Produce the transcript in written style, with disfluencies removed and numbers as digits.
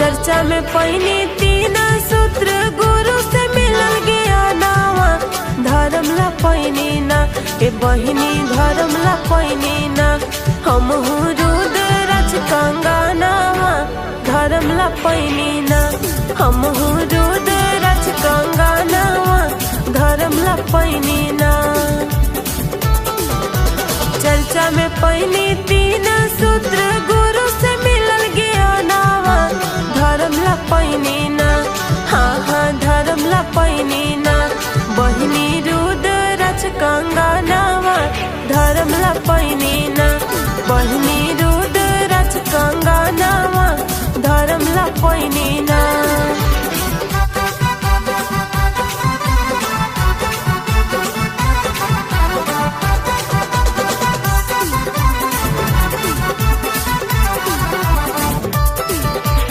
चर्चा में पैनी तीन सूत्र गुरु से मिलल ज्ञानवा धर्म ला पैनी ना ए बहिनी धर्म ला पैनी ना हमहु रुद्राक्ष कंगनवा धर्म ला पैनी ना हमहु रुद्राक्ष कंगनवा धर्म ला पैनी ना चर्चा में पैनी तीन सूत्र गुरु से मिलल ज्ञानवा धर्म ला पैनी ना हाँ हाँ धर्म ला पैनी ना बहिनी रुद्राक्ष कंगनवा धर्म ला पैनी ना बहिनी रुद्राक्ष कंगनवा धर्म ला पैनी ना।